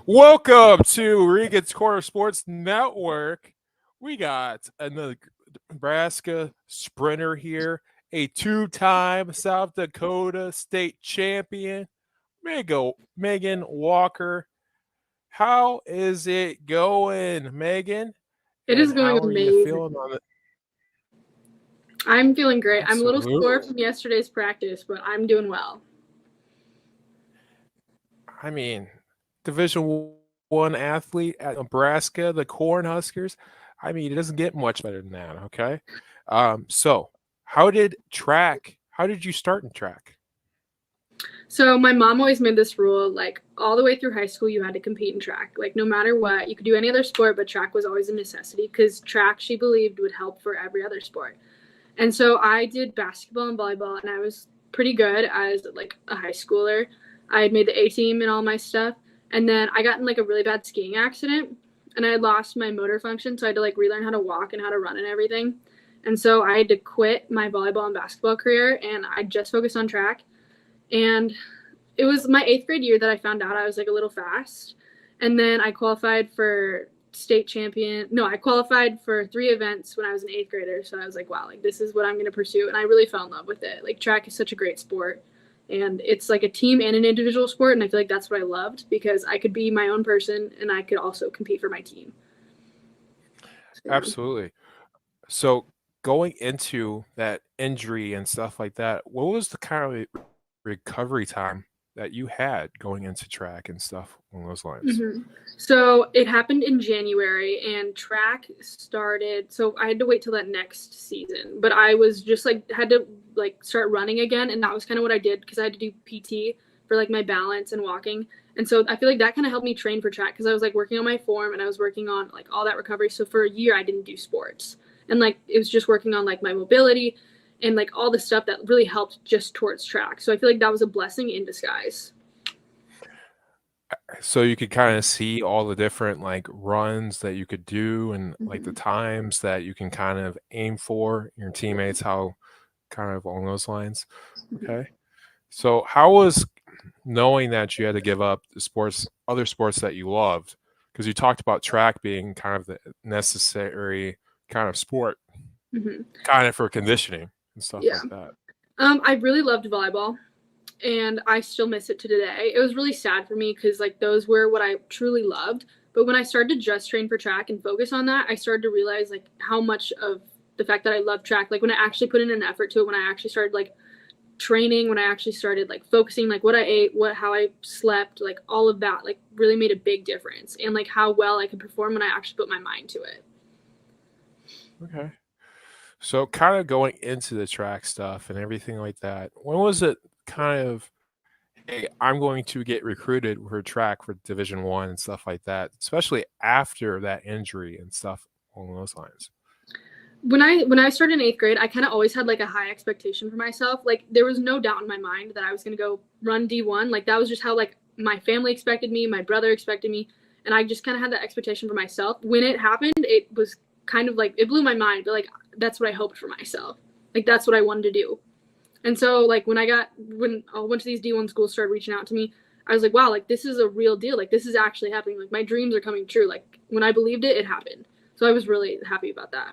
Welcome to Regan's Corner Sports Network. We got another Nebraska sprinter here, a two-time South Dakota state champion, Meghan Walker. How is it going, Meghan? It is And going how are you amazing. feeling on it? I'm feeling great. I'm a little sore Absolutely. from yesterday's practice, but I'm doing well. I mean, Division I athlete at Nebraska, the Cornhuskers. I mean, it doesn't get much better than that. Okay, so how did you start in track? So my mom always made this rule, like all the way through high school, you had to compete in track. Like no matter what, you could do any other sport, but track was always a necessity because track, she believed, would help for every other sport. And so I did basketball and volleyball, and I was pretty good as like a high schooler. I had made the A team and all my stuff, and then I got in like a really bad skiing accident, and I had lost my motor function, so I had to like relearn how to walk and how to run and everything. And so I had to quit my volleyball and basketball career, and I just focused on track. And it was my eighth grade year that I found out I was like a little fast. And then I qualified for state champion. No, I qualified for 3 events when I was an eighth grader. So I was like, wow, like this is what I'm going to pursue. And I really fell in love with it. Like track is such a great sport. And it's like a team and an individual sport. And I feel like that's what I loved because I could be my own person and I could also compete for my team. So, yeah. Absolutely. So going into that injury and stuff like that, what was the kind of recovery time that you had going into track and stuff along those lines? So it happened in January, and track started. So I had to wait till that next season, but I was just like had to like start running again, and that was kind of what I did because I had to do PT for like my balance and walking. And so I feel like that kind of helped me train for track because I was like working on my form and I was working on like all that recovery. So for a year I didn't do sports, and like it was just working on like my mobility and like all the stuff that really helped just towards track. So I feel like that was a blessing in disguise. So you could kind of see all the different like runs that you could do and like the Mm-hmm. times that you can kind of aim for your Yeah. teammates, how kind of along those lines. Mm-hmm. Okay. So how was knowing that you had to give up the other sports that you loved? Because you talked about track being kind of the necessary kind of sport, Mm-hmm. kind of for conditioning and stuff Yeah. like that. I really loved volleyball, and I still miss it to today. It was really sad for me because like those were what I truly loved. But when I started to just train for track and focus on that, I started to realize like how much of the fact that I love track, like when I actually put in an effort to it, when I actually started like training, when I actually started like focusing, like what I ate, how I slept, like all of that, like really made a big difference, and like how well I could perform when I actually put my mind to it. Okay. So kind of going into the track stuff and everything like that, when was it kind of, hey, I'm going to get recruited for track for Division I and stuff like that, especially after that injury and stuff along those lines? When I started in eighth grade, I kind of always had like a high expectation for myself. Like there was no doubt in my mind that I was gonna go run D1. Like that was just how like my family expected me, my brother expected me, and I just kind of had that expectation for myself. When it happened, it was kind of like it blew my mind, but like that's what I hoped for myself. Like that's what I wanted to do. And so like when a bunch of these D1 schools started reaching out to me, I was like, wow, like this is a real deal. Like this is actually happening. Like my dreams are coming true. Like when I believed it, it happened. So I was really happy about that.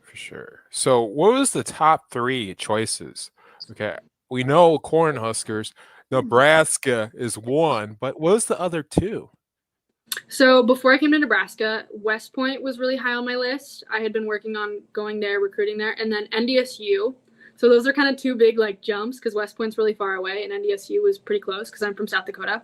For sure. So what was the top three choices? Okay. We know Cornhuskers, Nebraska is one, but what was the other two? So before I came to Nebraska, West Point was really high on my list. I had been working on going there, recruiting there, and then NDSU. So those are kind of two big like jumps because West Point's really far away and NDSU was pretty close because I'm from South Dakota.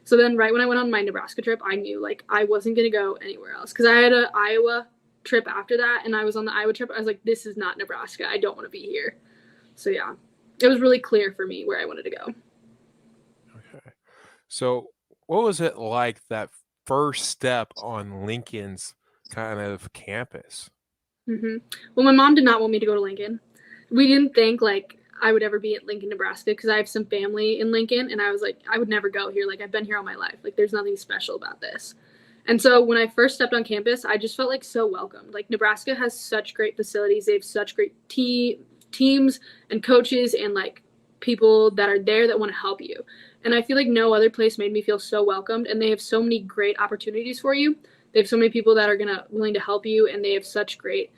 So then right when I went on my Nebraska trip, I knew like I wasn't gonna go anywhere else because I had a Iowa trip after that, and I was on the Iowa trip. I was like, this is not Nebraska. I don't want to be here. So yeah, it was really clear for me where I wanted to go. Okay. So what was it like that first step on Lincoln's kind of campus? hmm Well, my mom did not want me to go to Lincoln. We didn't think like I would ever be at Lincoln, Nebraska, because I have some family in Lincoln, and I was like, I would never go here. Like I've been here all my life. Like there's nothing special about this. And so when I first stepped on campus, I just felt like so welcomed. Like Nebraska has such great facilities. They have such great teams and coaches and like people that are there that want to help you. And I feel like no other place made me feel so welcomed. And they have so many great opportunities for you. They have so many people that are gonna willing to help you, and they have such great.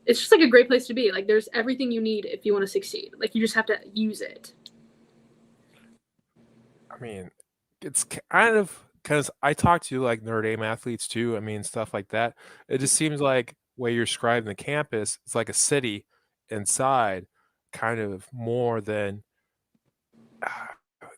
It's just like a great place to be. Like there's everything you need if you want to succeed. Like you just have to use it. I mean, it's kind of because I talk to like Notre Dame athletes too. I mean, stuff like that. It just seems like way you're describing the campus, it's like a city inside, kind of more than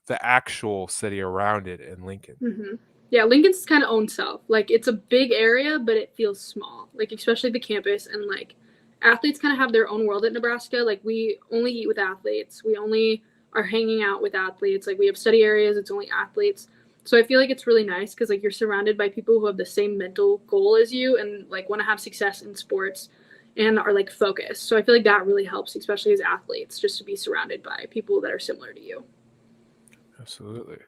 the actual city around it in Lincoln. Mm-hmm. Yeah, Lincoln's kind of own self. Like it's a big area, but it feels small. Like especially the campus, and like athletes kind of have their own world at Nebraska. Like we only eat with athletes. We only are hanging out with athletes. Like we have study areas. It's only athletes. So I feel like it's really nice because like you're surrounded by people who have the same mental goal as you and like want to have success in sports and are like focused. So I feel like that really helps, especially as athletes, just to be surrounded by people that are similar to you. Absolutely.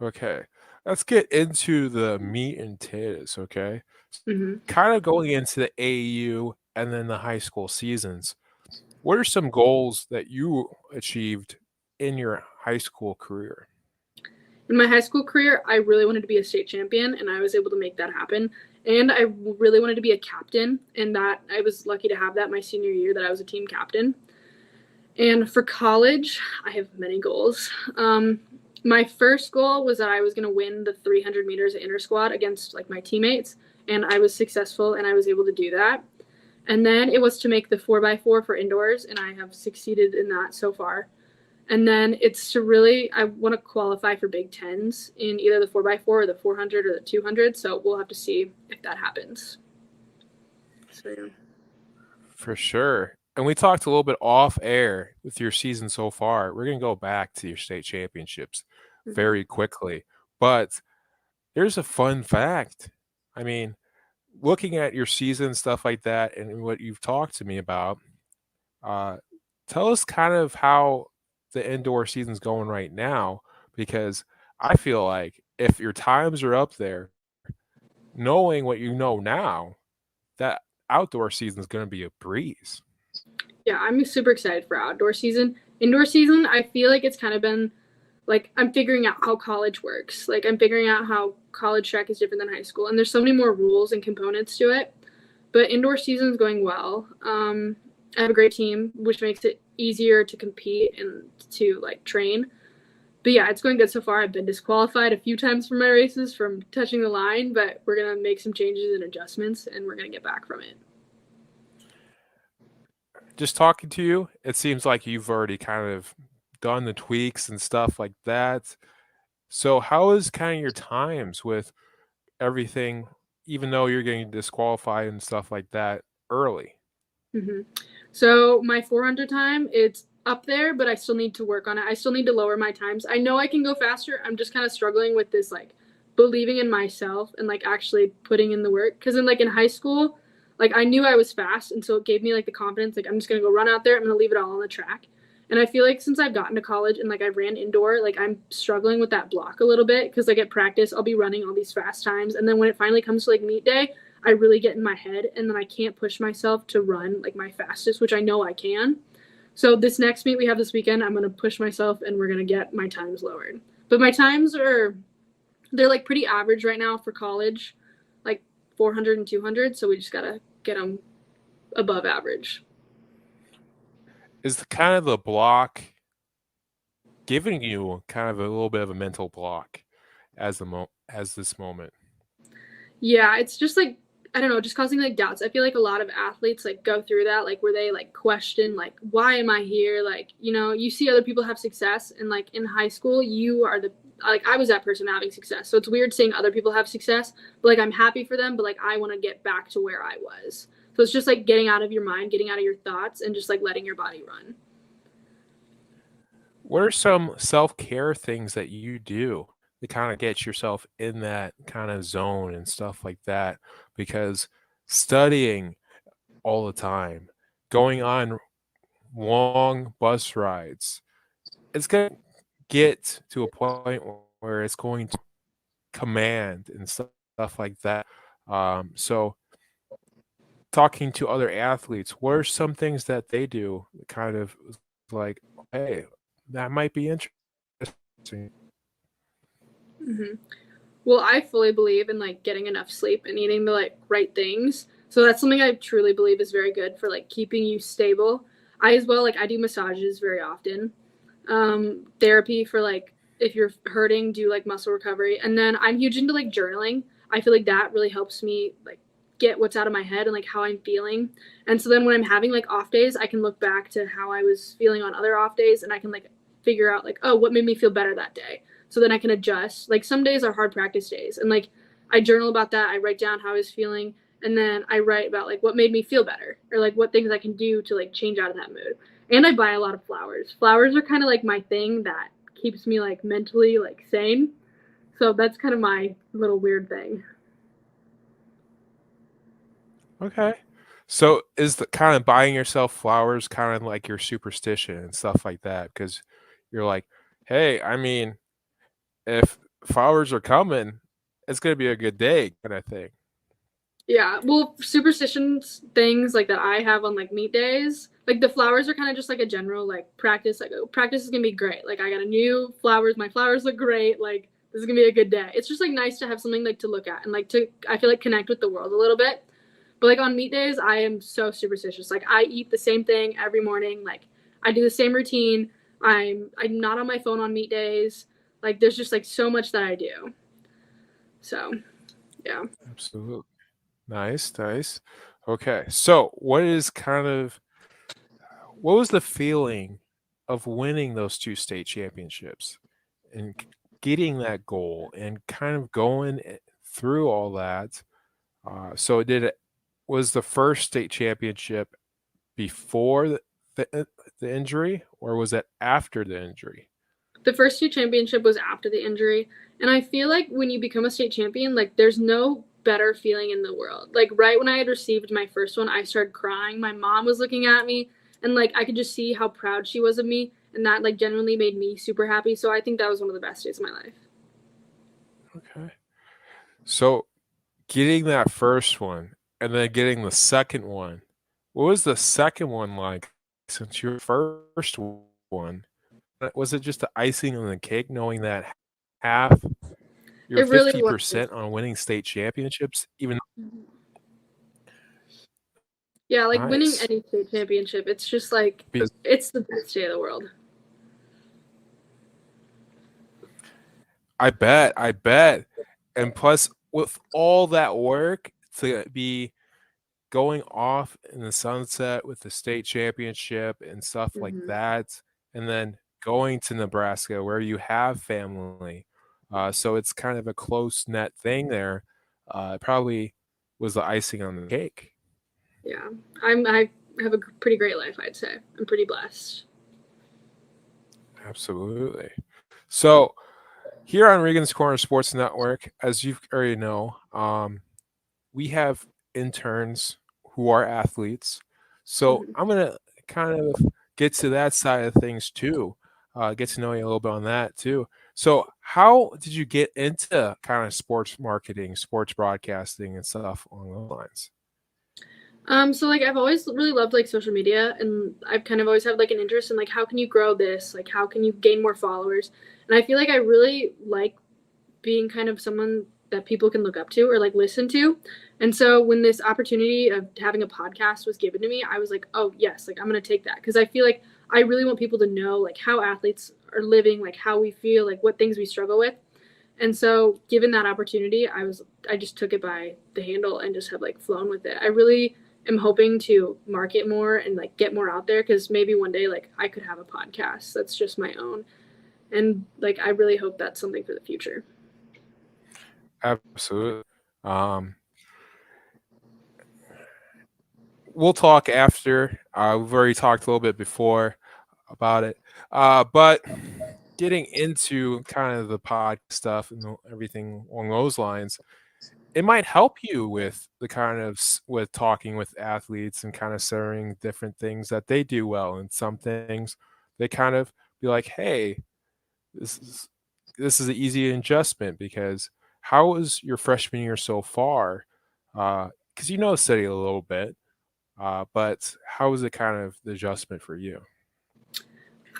Okay. Let's get into the meat and potatoes, okay? Mm-hmm. Kind of going into the AU and then the high school seasons. What are some goals that you achieved in your high school career? In my high school career, I really wanted to be a state champion, and I was able to make that happen. And I really wanted to be a captain, and that I was lucky to have that my senior year that I was a team captain. And for college, I have many goals. My first goal was that I was going to win the 300 meters inter squad against like my teammates, and I was successful, and I was able to do that. And then it was to make the 4x4 for indoors, and I have succeeded in that so far. And then it's to really, I want to qualify for Big Tens in either the 4x4 or the 400 or the 200. So we'll have to see if that happens. So, yeah. For sure. And we talked a little bit off air with your season so far. We're going to go back to your state championships Mm-hmm. very quickly. But here's a fun fact. I mean, looking at your season, stuff like that, and what you've talked to me about, uh, tell us kind of how the indoor season's going right now, because I feel like if your times are up there, knowing what you know now, that outdoor season is going to be a breeze. Yeah, I'm super excited for outdoor season. Indoor season, I feel like it's kind of been like I'm figuring out how college works. Like I'm figuring out how college track is different than high school, and there's so many more rules and components to it. But indoor season is going well. I have a great team, which makes it easier to compete and to like train. But yeah, it's going good so far. I've been disqualified a few times from my races from touching the line, but we're gonna make some changes and adjustments, and we're gonna get back from it. Just talking to you, it seems like you've already kind of done the tweaks and stuff like that. So, how is kind of your times with everything, even though you're getting disqualified and stuff like that early? Mm-hmm. So my 400 time, it's up there, but I still need to work on it. I still need to lower my times. I know I can go faster. I'm just kind of struggling with this like believing in myself and like actually putting in the work. Because in high school, like I knew I was fast, and so it gave me like the confidence. Like I'm just gonna go run out there. I'm gonna leave it all on the track. And I feel like since I've gotten to college and like I ran indoor, like I'm struggling with that block a little bit because like at practice I'll be running all these fast times, and then when it finally comes to like meet day, I really get in my head, and then I can't push myself to run like my fastest, which I know I can. So this next meet we have this weekend, I'm gonna push myself, and we're gonna get my times lowered. But my times are they're like pretty average right now for college, like 400 and 200. So we just gotta get them above average. Is the kind of the block giving you kind of a little bit of a mental block as this moment? Yeah, it's just like I don't know, just causing like doubts. I feel like a lot of athletes like go through that, like where they like question like why am I here? Like, you see other people have success, and like in high school you are the like I was that person having success. So it's weird seeing other people have success, but like I'm happy for them, but like I want to get back to where I was. So it's just like getting out of your mind, getting out of your thoughts, and just like letting your body run. What are some self-care things that you do to kind of get yourself in that kind of zone and stuff like that? Because studying all the time, going on long bus rides, it's going to get to a point where it's going to command and stuff like that. So talking to other athletes, what are some things that they do that kind of like, hey, that might be interesting? Hmm. Well, I fully believe in like getting enough sleep and eating the like right things. So that's something I truly believe is very good for like keeping you stable. I as well like I do massages very often. Therapy for like if you're hurting, do like muscle recovery. And then I'm huge into like journaling. I feel like that really helps me like get what's out of my head and like how I'm feeling. And so then when I'm having like off days, I can look back to how I was feeling on other off days and I can like figure out like, oh, what made me feel better that day. So then I can adjust. Like some days are hard practice days. And like I journal about that. I write down how I was feeling and then I write about like what made me feel better or like what things I can do to like change out of that mood. And I buy a lot of flowers. Flowers are kind of like my thing that keeps me like mentally like sane. So that's kind of my little weird thing. Okay. So is the kind of buying yourself flowers kind of like your superstition and stuff like that? Because you're like, hey, I mean, if flowers are coming, it's gonna be a good day, kind of thing. Yeah, well, superstitions things like that I have on like meet days. Like the flowers are kind of just like a general like practice. Like oh, practice is gonna be great. Like I got a new flowers. My flowers look great. Like this is gonna be a good day. It's just like nice to have something like to look at and like to I feel like connect with the world a little bit. But like on meet days, I am so superstitious. Like I eat the same thing every morning. Like I do the same routine. I'm not on my phone on meet days. Like there's just like so much that I do. So yeah. Absolutely. Nice, nice. Okay. So what was the feeling of winning those two state championships and getting that goal and kind of going through all that? So was the first state championship before the injury, or was it after the injury? The first two championship was after the injury, and I feel like when you become a state champion, like there's no better feeling in the world. Like right when I had received my first one, I started crying. My mom was looking at me, and like I could just see how proud she was of me, and that like genuinely made me super happy. So I think that was one of the best days of my life. Okay. So getting that first one and then getting the second one, what was the second one like since your first one? Was it just the icing on the cake knowing that half you're It really was. 50% on winning state championships? Even Yeah, like winning nice. any state championship, it's just like Because it's the best day of the world. I bet. And plus with all that work to be going off in the sunset with the state championship and stuff like Hmm. that, and then going to Nebraska where you have family. So it's kind of a close net thing there. It probably was the icing on the cake. Yeah, I have a pretty great life. I'd say I'm pretty blessed. Absolutely. So here on Regan's Corner Sports Network, as you already know, we have interns who are athletes. So Mhm. I'm gonna kind of get to that side of things too. Get to know you a little bit on that too. So how did you get into kind of sports marketing, sports broadcasting, and stuff along those lines? So like I've always really loved like social media and I've kind of always had like an interest in like how can you grow this? Like how can you gain more followers? And I feel like I really like being kind of someone that people can look up to or like listen to. And so when this opportunity of having a podcast was given to me, I was like, "Oh, yes, like I'm going to take that." Because I feel like I really want people to know like how athletes are living, like how we feel, like what things we struggle with. And so given that opportunity, I just took it by the handle and just have like flown with it. I really am hoping to market more and like get more out there because maybe one day like I could have a podcast that's just my own. And like I really hope that's something for the future. Absolutely. Um, we'll talk after. We've already talked a little bit before about it. But getting into kind of the pod stuff and everything along those lines, it might help you with the kind of with talking with athletes and kind of sharing different things that they do well and some things they kind of be like, hey, this is this is an easy adjustment because how was your freshman year so far? Because you know city a little bit, but how was it kind of the adjustment for you?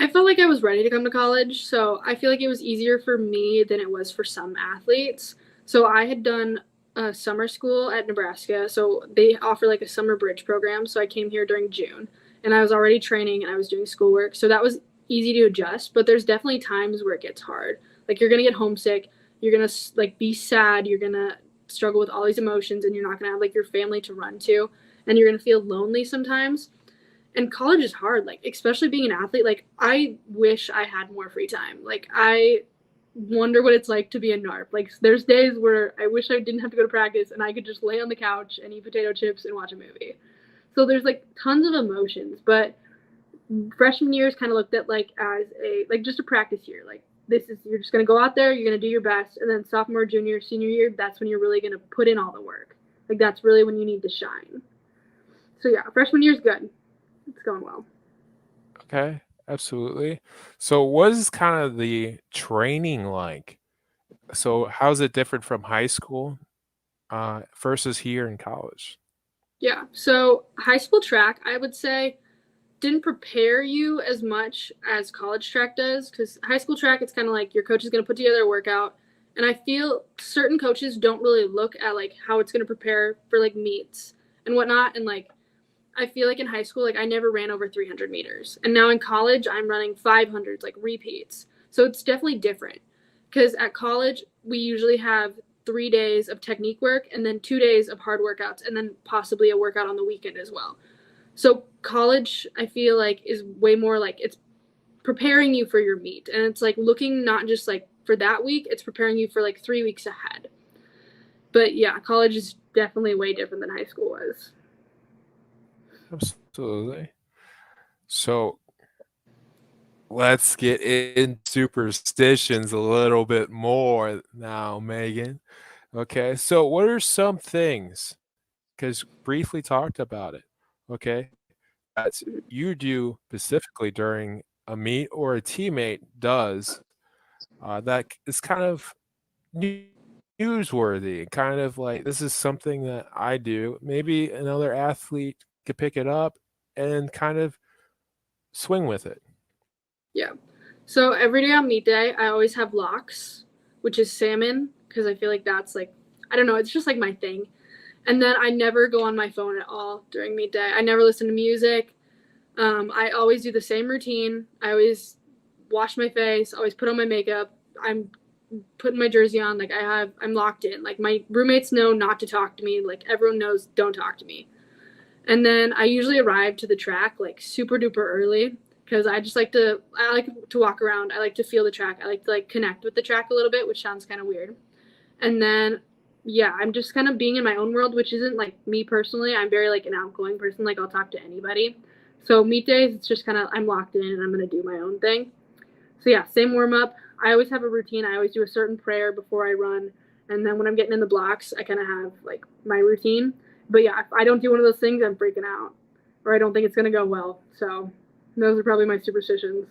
I felt like I was ready to come to college, so I feel like it was easier for me than it was for some athletes. So I had done a summer school at Nebraska, so they offer like a summer bridge program. So I came here during June, and I was already training and I was doing schoolwork, so that was easy to adjust. But there's definitely times where it gets hard. Like you're gonna get homesick, you're gonna like be sad, you're gonna struggle with all these emotions, and you're not gonna have like your family to run to, and you're gonna feel lonely sometimes. And college is hard, like especially being an athlete. Like I wish I had more free time. Like I wonder what it's like to be a narp. Like there's days where I wish I didn't have to go to practice and I could just lay on the couch and eat potato chips and watch a movie. So there's like tons of emotions. But freshman year is kind of looked at like as a like just a practice year. Like this is, you're just gonna go out there, you're gonna do your best, and then sophomore, junior, senior year, that's when you're really gonna put in all the work. Like that's really when you need to shine. So yeah, freshman year is good. It's going well. Okay, absolutely. So what is kind of the training like? So how's it different from high school versus here in college? Yeah. So high school track, I would say, didn't prepare you as much as college track does, because high school track, it's kind of like your coach is going to put together a workout. And I feel certain coaches don't really look at like how it's going to prepare for like meets and whatnot. And like, I feel like in high school, like I never ran over 300 meters. And now in college, I'm running 500s, like repeats. So it's definitely different, because at college, we usually have 3 days of technique work and then 2 days of hard workouts and then possibly a workout on the weekend as well. So college, I feel like, is way more like it's preparing you for your meet. And it's like looking not just like for that week, it's preparing you for like 3 weeks ahead. But yeah, college is definitely way different than high school was. Absolutely. So let's get in superstitions a little bit more now, Megan. Okay, so what are some things, because briefly talked about it, okay, that you do specifically during a meet or a teammate does that is kind of newsworthy, kind of like this is something that I do. Maybe another athlete could pick it up and kind of swing with it. Yeah. So every day on meet day, I always have locks, which is salmon, because I feel like that's like, I don't know, it's just like my thing. And then I never go on my phone at all during meet day. I never listen to music. I always do the same routine. I always wash my face, always put on my makeup. I'm putting my jersey on. Like I'm locked in. Like my roommates know not to talk to me. Like everyone knows don't talk to me. And then I usually arrive to the track like super duper early, because I like to walk around. I like to feel the track. I like to like connect with the track a little bit, which sounds kind of weird. And then yeah, I'm just kind of being in my own world, which isn't like me personally. I'm very like an outgoing person. Like I'll talk to anybody. So meet days, it's just kind of I'm locked in and I'm gonna do my own thing. So yeah, same warm up. I always have a routine. I always do a certain prayer before I run, and then when I'm getting in the blocks, I kind of have like my routine. But yeah, if I don't do one of those things, I'm freaking out, or I don't think it's gonna go well. So those are probably my superstitions.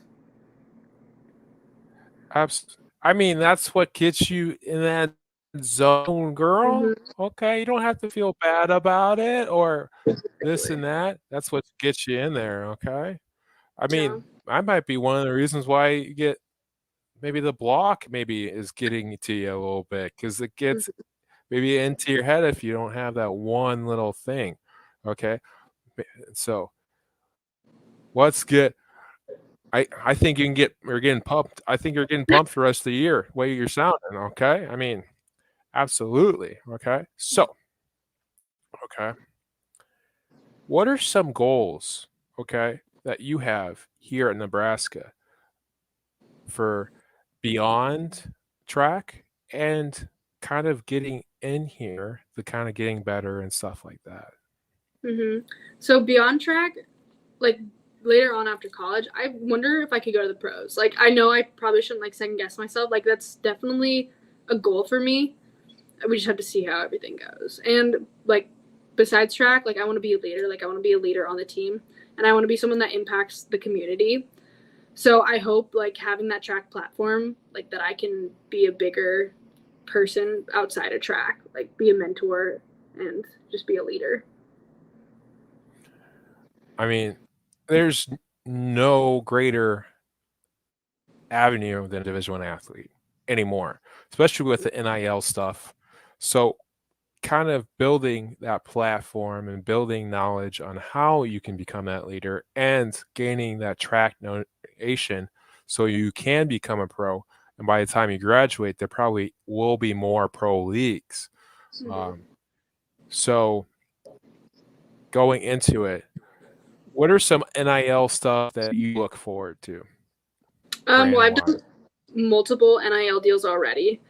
I mean, that's what gets you in that zone, girl. Mm-hmm. Okay, you don't have to feel bad about it or this Exactly. and that. That's what gets you in there, okay? I Yeah. mean, I might be one of the reasons why you get maybe the block maybe is getting to you a little bit because it gets Mm-hmm. maybe into your head if you don't have that one little thing, okay? So let's get I think you can get you're getting pumped. I think you're getting pumped the rest of the year, the way you're sounding, okay? I mean, absolutely, okay? So, okay, what are some goals, okay, that you have here in Nebraska for beyond track and kind of getting in here, the kind of getting better and stuff like that? Mm-hmm. So beyond track, like later on after college, I wonder if I could go to the pros. Like I know I probably shouldn't like second guess myself. Like that's definitely a goal for me. We just have to see how everything goes. And like besides track, like I want to be a leader. Like I want to be a leader on the team, and I want to be someone that impacts the community. So I hope like having that track platform, like that I can be a bigger person outside of track, like be a mentor and just be a leader. I mean, there's no greater avenue than a Division I athlete anymore, especially with the NIL stuff. So kind of building that platform and building knowledge on how you can become that leader and gaining that track notation so you can become a pro. And by the time you graduate, there probably will be more pro leagues. So going into it, what are some NIL stuff that you look forward to? Well, I've done multiple NIL deals already,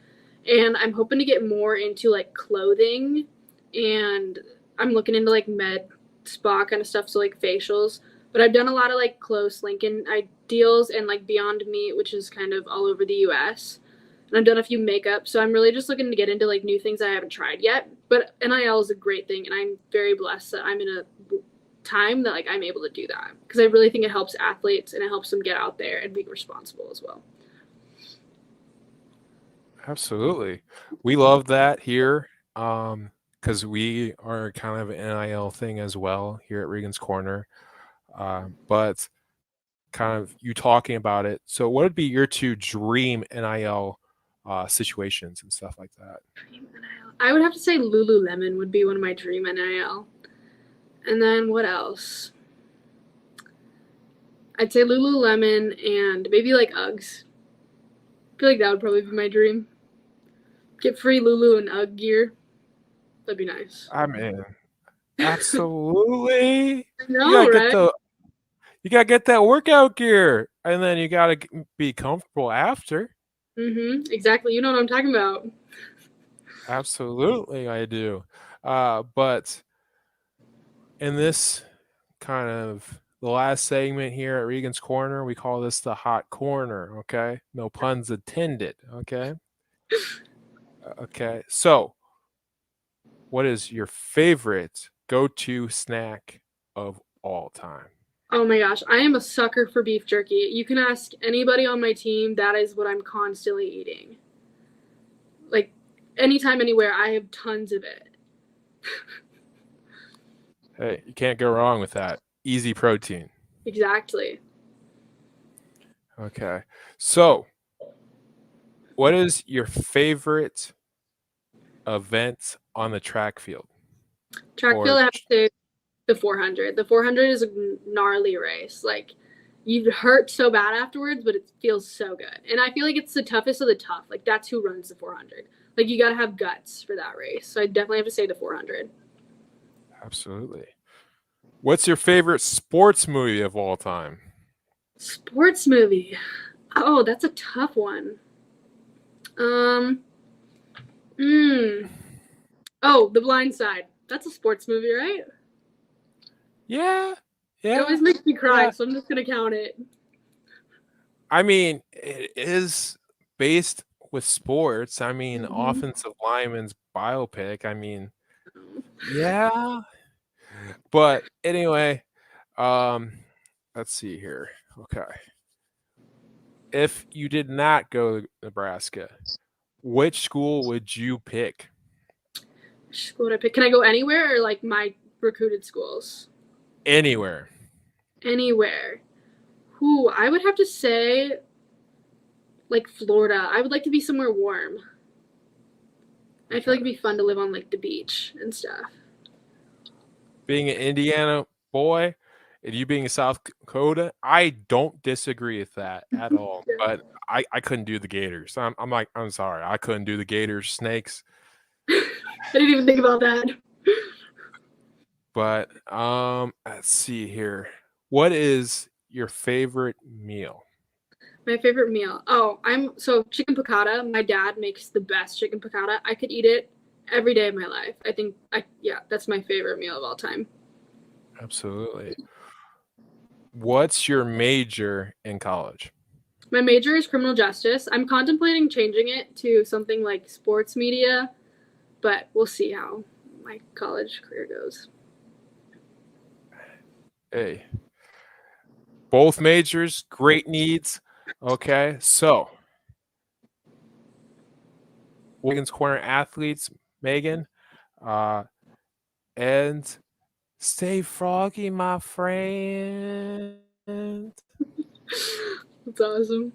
and I'm hoping to get more into like clothing, and I'm looking into like med spa kind of stuff, so like facials. But I've done a lot of like close Lincoln deals and like Beyond Meat, which is kind of all over the U.S. And I've done a few makeup, so I'm really just looking to get into like new things I haven't tried yet. But NIL is a great thing, and I'm very blessed that I'm in a time that like I'm able to do that because I really think it helps athletes and it helps them get out there and be responsible as well. Absolutely. We love that here because we are kind of an NIL thing as well here at Regan's Corner. But kind of you talking about it. So what would be your two dream NIL situations and stuff like that? I would have to say Lululemon would be one of my dream NIL. And then what else? I'd say Lululemon and maybe like Uggs. I feel like that would probably be my dream. Get free Lulu and Ugg gear. That'd be nice. I mean, absolutely. I know, right? You gotta get that workout gear, and then you gotta be comfortable after. Exactly. You know what I'm talking about. Absolutely, I do. But in this kind of the last segment here at Regan's Corner, we call this the hot corner. Okay, no puns intended. Okay. Okay. So, what is your favorite go-to snack of all time? Oh my gosh, I am a sucker for beef jerky. You can ask anybody on my team, that is what I'm constantly eating. Like anytime, anywhere, I have tons of it. Hey, you can't go wrong with that. Easy protein. Exactly. Okay. So, what is your favorite event on the track field? Track field, I have to say the 400. The 400 is a gnarly race. Like, you hurt so bad afterwards, but it feels so good. And I feel like it's the toughest of the tough. Like, that's who runs the 400. Like, you got to have guts for that race. So I definitely have to say the 400. Absolutely. What's your favorite sports movie of all time? Sports movie. Oh, that's a tough one. Oh, The Blind Side. That's a sports movie, right? Yeah. It always makes me cry, so I'm just gonna count it. I mean, it is based with sports. I mean, offensive lineman's biopic. I mean, yeah. But anyway, let's see here. Okay. If you did not go to Nebraska, which school would you pick? Which school would I pick? Can I go anywhere or like my recruited schools? Anywhere. Anywhere. Who I would have to say like Florida. I would like to be somewhere warm. I feel like it'd be fun to live on like the beach and stuff. Being an Indiana boy and you being a South Dakota, I don't disagree with that at all. But I couldn't do the Gators. I'm sorry. I couldn't do the Gators, snakes. I didn't even think about that. But let's see here. What is your favorite meal? My favorite meal. Oh, so chicken piccata. My dad makes the best chicken piccata. I could eat it every day of my life. Yeah, that's my favorite meal of all time. Absolutely. What's your major in college? My major is criminal justice. I'm contemplating changing it to something like sports media, but we'll see how my college career goes. Hey, both majors, great needs. Okay, so Wiggins Corner athletes, Meghan, and stay froggy, my friend. That's awesome.